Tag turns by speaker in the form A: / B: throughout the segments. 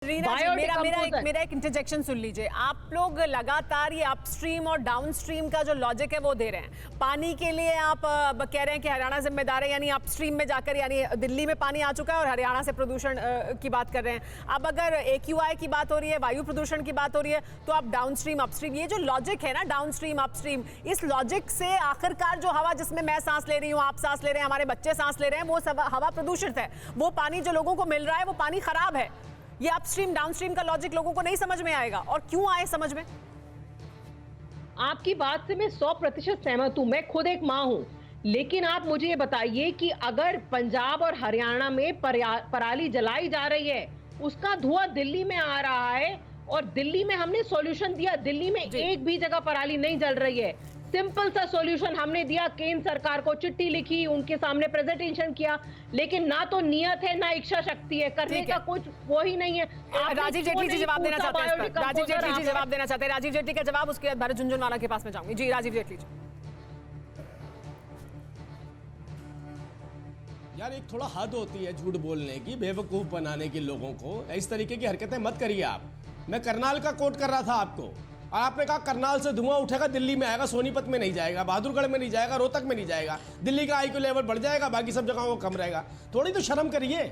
A: मेरा एक इंटरजेक्शन सुन लीजिए। आप लोग लगातार ये अपस्ट्रीम और डाउनस्ट्रीम का जो लॉजिक है वो दे रहे हैं। पानी के लिए आप कह रहे हैं कि हरियाणा जिम्मेदार है, यानी अपस्ट्रीम में जाकर, यानी दिल्ली में पानी आ चुका है और हरियाणा से प्रदूषण की बात कर रहे हैं। अब अगर AQI की बात हो रही है, वायु प्रदूषण की बात हो रही है, तो आप डाउनस्ट्रीम अपस्ट्रीम, ये जो लॉजिक है ना डाउनस्ट्रीम अपस्ट्रीम, इस लॉजिक से आखिरकार जो हवा जिसमें मैं सांस ले रही हूँ, आप सांस ले रहे हैं, हमारे बच्चे सांस ले रहे हैं, वो सब हवा प्रदूषित है। वो पानी जो लोगों को मिल रहा है वो पानी खराब है। ये अपस्ट्रीम डाउनस्ट्रीम का लॉजिक लोगों को नहीं समझ में आएगा, और क्यों आए समझ में?
B: आपकी बात से मैं 100% सहमत हूं। मैं खुद एक मां हूं, लेकिन आप मुझे ये बताइए कि अगर पंजाब और हरियाणा में पराली जलाई जा रही है, उसका धुआं दिल्ली में आ रहा है और दिल्ली में हमने सॉल्यूशन दिया। दिल्ली में एक भी जगह पराली नहीं जल रही है। सिंपल सा सॉल्यूशन हमने दिया, केंद्र सरकार को चिट्ठी लिखी, उनके सामने प्रेजेंटेशन किया, लेकिन ना तो नियत है ना इच्छा शक्ति है, करने का कुछ वो ही नहीं है।
A: राजीव जेटली जी जवाब देना चाहते हैं। राजीव जेटली जी जवाब देना चाहते हैं। राजीव जेटली का जवाब, उसके बाद भरत झुनझुनवाला के पास में जाऊंगी। जी राजीव जेटली जी।
C: यार एक थोड़ा हद होती है झूठ बोलने की, बेवकूफ बनाने की लोगों को। इस तरीके की हरकतें मत करिए आप। मैं करनाल का कोट कर रहा था आपको, और आपने कहा करनाल से धुआं उठेगा, दिल्ली में आएगा, सोनीपत में नहीं जाएगा, बहादुरगढ़ में नहीं जाएगा, रोहतक में नहीं जाएगा। दिल्ली का IQ लेवल बढ़ जाएगा, बाकी सब जगहों को कम रहेगा। थोड़ी तो शर्म करिए,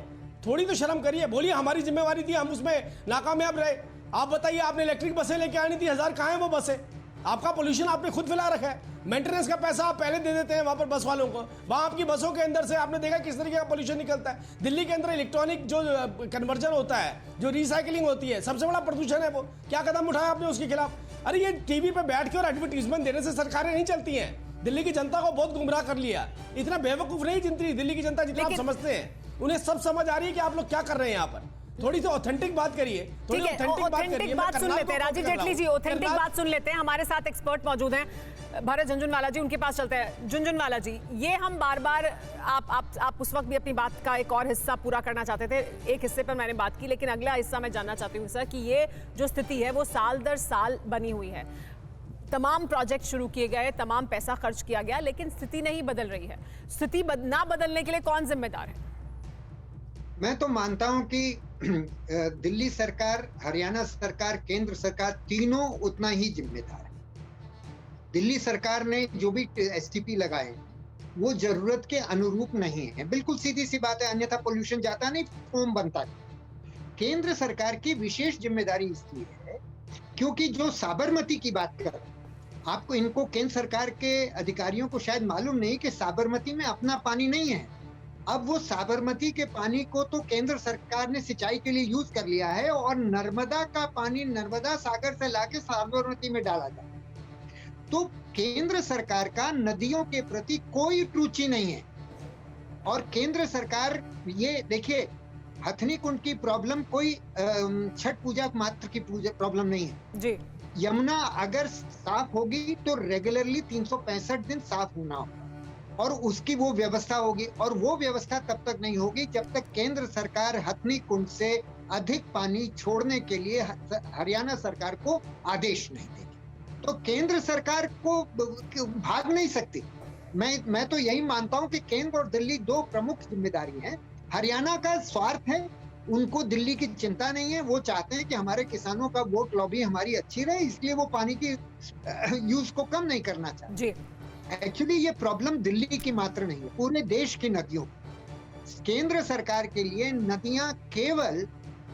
C: थोड़ी तो शर्म करिए। बोलिए हमारी जिम्मेवारी थी, हम उसमें नाकामयाब रहे। आप बताइए, आपने इलेक्ट्रिक बसें लेके आनी थी, 1000 कहाँ है वो बसें? आपका पोल्यूशन आपने खुद फैला रखा है। मेंटेनेंस का पैसा आप पहले दे देते हैं वहां पर बस वालों को। वहां आपकी बसों के अंदर से आपने देखा किस तरीके का पोल्यूशन निकलता है। दिल्ली के अंदर इलेक्ट्रॉनिक जो कन्वर्जन होता है, जो रिसाइकलिंग होती है, सबसे बड़ा प्रदूषण है वो। क्या कदम उठाया आपने उसके खिलाफ? अरे ये टीवी पे बैठ के और एडवर्टीजमेंट देने से सरकारें नहीं चलती हैं। दिल्ली की जनता को बहुत गुमराह कर लिया। इतना बेवकूफ नहीं जितनी दिल्ली की जनता, जितना आप समझते हैं। उन्हें सब समझ आ रही है कि आप लोग क्या कर रहे हैं यहाँ पर। थोड़ी तो ऑथेंटिक बात करिए, थोड़ी
A: ऑथेंटिक बात सुन लेते हैं। राजीव जेटली जी, ऑथेंटिक बात सुन लेते हैं। हमारे साथ एक्सपर्ट मौजूद हैं, भरत झुनझुनवाला जी, उनके पास चलते हैं। झुनझुनवाला जी, ये हम बार बार आप उस वक्त भी अपनी बात का एक और हिस्सा पूरा करना चाहते थे। एक हिस्से पर मैंने बात की, लेकिन अगला हिस्सा मैं जानना चाहती हूँ सर कि ये जो स्थिति है वो साल दर साल बनी हुई है। तमाम प्रोजेक्ट शुरू किए गए, तमाम पैसा खर्च किया गया, लेकिन स्थिति नहीं बदल रही है। स्थिति ना बदलने के लिए कौन जिम्मेदार है?
D: मैं तो मानता हूं कि दिल्ली सरकार, हरियाणा सरकार, केंद्र सरकार, तीनों उतना ही जिम्मेदार है। दिल्ली सरकार ने जो भी STP लगाए वो जरूरत के अनुरूप नहीं है, बिल्कुल सीधी सी बात है, अन्यथा पोल्यूशन जाता नहीं, फोम बनता है। केंद्र सरकार की विशेष जिम्मेदारी इसलिए है क्योंकि जो साबरमती की बात कर, आपको इनको केंद्र सरकार के अधिकारियों को शायद मालूम नहीं कि साबरमती में अपना पानी नहीं है। अब वो साबरमती के पानी को तो केंद्र सरकार ने सिंचाई के लिए यूज कर लिया है, और नर्मदा का पानी नर्मदा सागर से लाके साबरमती में डाला जाए। तो केंद्र सरकार का नदियों के प्रति कोई रुचि नहीं है। और केंद्र सरकार, ये देखिए, हथनी कुंड की प्रॉब्लम कोई छठ पूजा मात्र की प्रॉब्लम नहीं है जी। यमुना अगर साफ होगी तो रेगुलरली 365 दिन साफ होना होगा, और उसकी वो व्यवस्था होगी। और वो व्यवस्था तब तक नहीं होगी जब तक केंद्र सरकार हथनी कुंड से अधिक पानी छोड़ने के लिए हरियाणा सरकार को आदेश नहीं देगी। तो केंद्र सरकार को भाग नहीं सकती। मैं तो यही मानता हूं कि केंद्र और दिल्ली दो प्रमुख जिम्मेदारी हैं। हरियाणा का स्वार्थ है, उनको दिल्ली की चिंता नहीं है। वो चाहते हैं कि हमारे किसानों का वोट लॉबी हमारी अच्छी रहे, इसलिए वो पानी की यूज को कम नहीं करना चाहते जी। एक्चुअली ये प्रॉब्लम दिल्ली की मात्र नहीं है, पूरे देश की नदियों। केंद्र सरकार के लिए नदियां केवल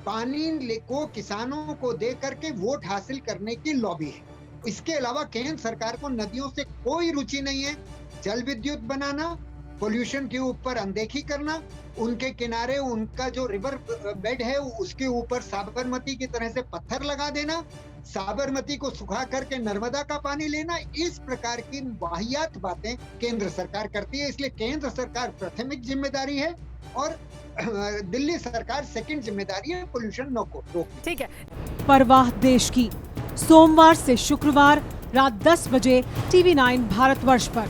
D: पानी को किसानों को दे करके वोट हासिल करने की लॉबी है। इसके अलावा केंद्र सरकार को नदियों से कोई रुचि नहीं है। जल विद्युत बनाना, पोल्यूशन के ऊपर अनदेखी करना, उनके किनारे उनका जो रिवर बेड है उसके ऊपर साबरमती की तरह से पत्थर लगा देना, साबरमती को सुखा करके नर्मदा का पानी लेना, इस प्रकार की वाहियात बातें केंद्र सरकार करती है। इसलिए केंद्र सरकार प्राथमिक जिम्मेदारी है और दिल्ली सरकार सेकंड जिम्मेदारी है पोल्यूशन को रोकना।
A: ठीक है।
E: परवाह देश की, सोमवार से शुक्रवार रात 10 बजे TV9 भारतवर्ष पर।